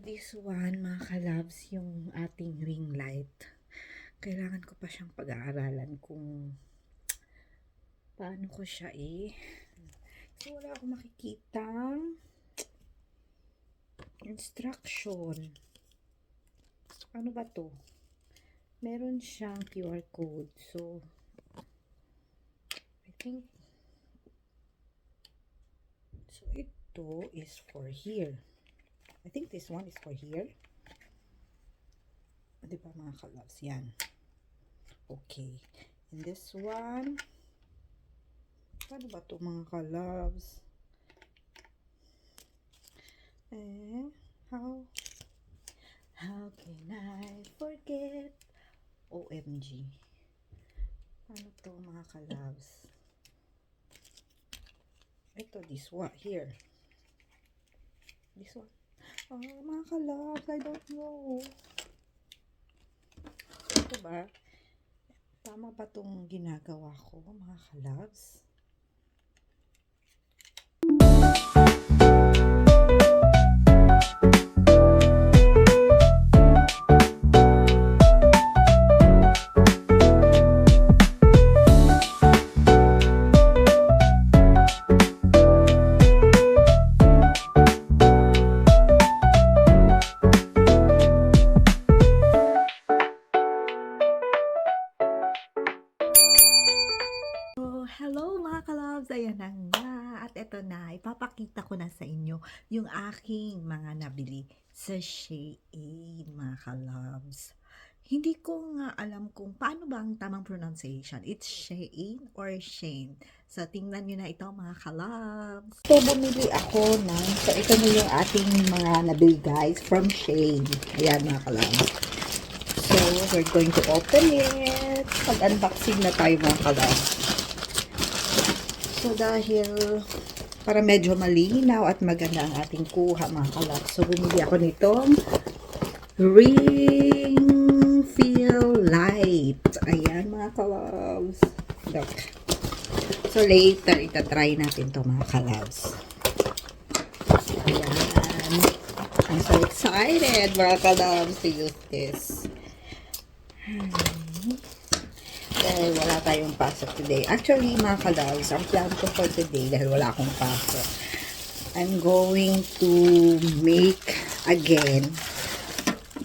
This one, mga kalabs, yung ating ring light. Kailangan ko pa siyang pag-aaralan kung paano ko siya So, wala akong makikitang instruction. Ano ba to? Meron siyang QR code. So, I think so ito is for here. I think this one is for here. Di ba mga kalabs? Yan. Okay. And this one, ano ba to mga kalabs? How can I forget? OMG. Ano to mga kalabs? Ito, this one, here. This one. Oh, mga kalabs, I don't know. Ito ba? Tama ba tong ginagawa ko, mga kalabs? Hello mga kalabs! Ayan na nga. At eto na, ipapakita ko na sa inyo yung aking mga nabili sa Shein, mga kalabs. Hindi ko nga alam kung paano ba ang tamang pronunciation. It's Shein or Shein. So, tingnan nyo na ito mga kalabs. So, bumili ako ng, so ito na yung ating mga nabili guys from Shein. Ayan mga kalabs. So, we're going to open it. Pag-unboxing na tayo mga kalabs. So, dahil para medyo malinaw at maganda ang ating kuha mga kalabs. So, bumili ako nitong ring feel light. Ayan mga kalabs. Look. So, later, itatry natin to mga kalabs. Ayan. I'm so excited mga kalabs to use this. Dahil wala tayong pasok today. Actually, mga kalabs, ang plan ko for today, dahil wala akong pasok, I'm going to make again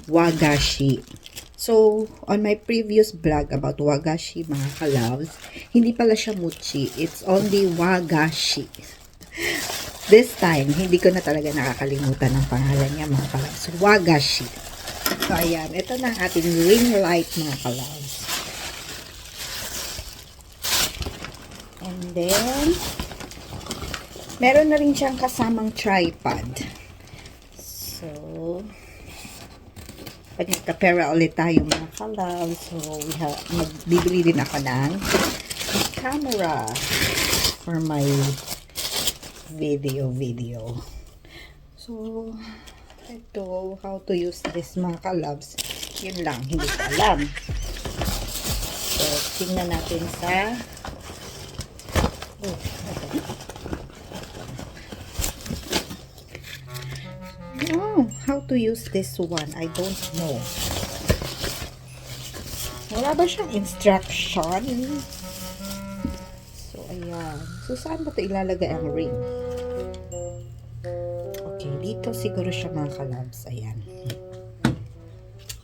wagashi. So, on my previous vlog about wagashi, mga kalabs, hindi pala siya mochi. It's only wagashi. This time, hindi ko na talaga nakakalimutan ang pangalan niya, mga kalabs. Wagashi. So, ayan. Ito na ang ating ring light, mga kalabs. And then, meron na rin siyang kasamang tripod. So, pag nagkapera ulit tayo mga kalabs, so magbibili din ako ng camera for my video. So, ito, how to use this mga kalabs, yun lang, hindi ko alam. So, tingnan natin sa how to use this one, I don't know. Wala ba siyang instruction? So, ayan. So, saan ba ito ilalagay ang ring? Okay, dito siguro siya mga kalabs. Ayan.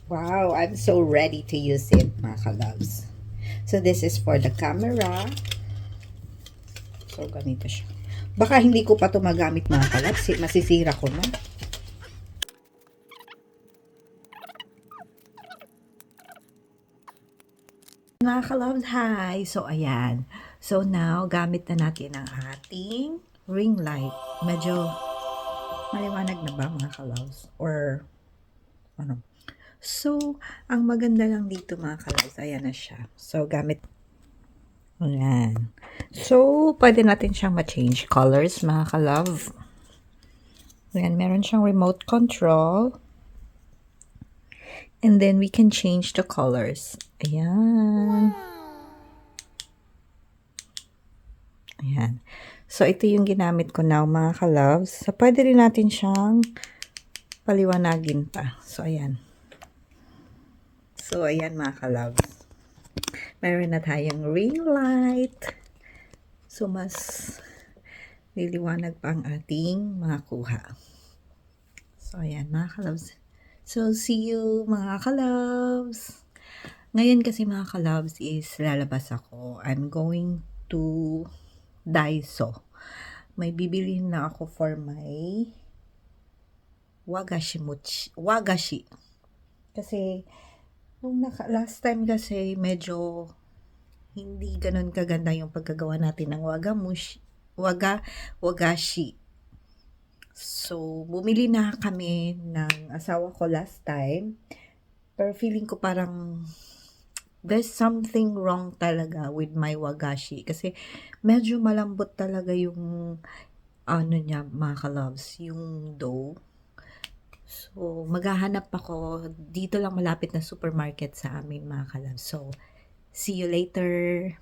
Wow, I'm so ready to use it mga kalabs. So, this is for the camera. So, ganito siya. Baka hindi ko pa ito magamit mga kalabs. Masisira ko na. Mga kalabs, hi! So, ayan. So, now, gamit na natin ang ating ring light. Medyo maliwanag na ba mga kalabs? Or, ano? So, ang maganda lang dito mga kalabs, ayan na siya. So, gamit. Ayan. So, pwede natin siyang ma-change colors, mga kalove. Ayan, meron siyang remote control. And then, we can change the colors. Ayan. Ayan. So, ito yung ginamit ko now, mga kaloves. So, pwede rin natin siyang paliwanagin pa. So, ayan. So, ayan mga ka-loves. Meron na tayong ring light. So, mas liliwanag pa ang ating makuha. So, ayan mga ka-loves. So, see you mga ka-loves. Ngayon kasi mga ka-loves is lalabas ako. I'm going to Daiso. May bibilihin na ako for my wagashi. Kasi, last time kasi medyo hindi ganun kaganda yung pagkagawa natin ng wagashi. So, bumili na kami ng asawa ko last time. Pero feeling ko parang there's something wrong talaga with my wagashi. Kasi medyo malambot talaga yung ano niya, mga ka-loves, yung dough. So, maghahanap ako dito lang malapit na supermarket sa amin mga ka-loves. So, see you later.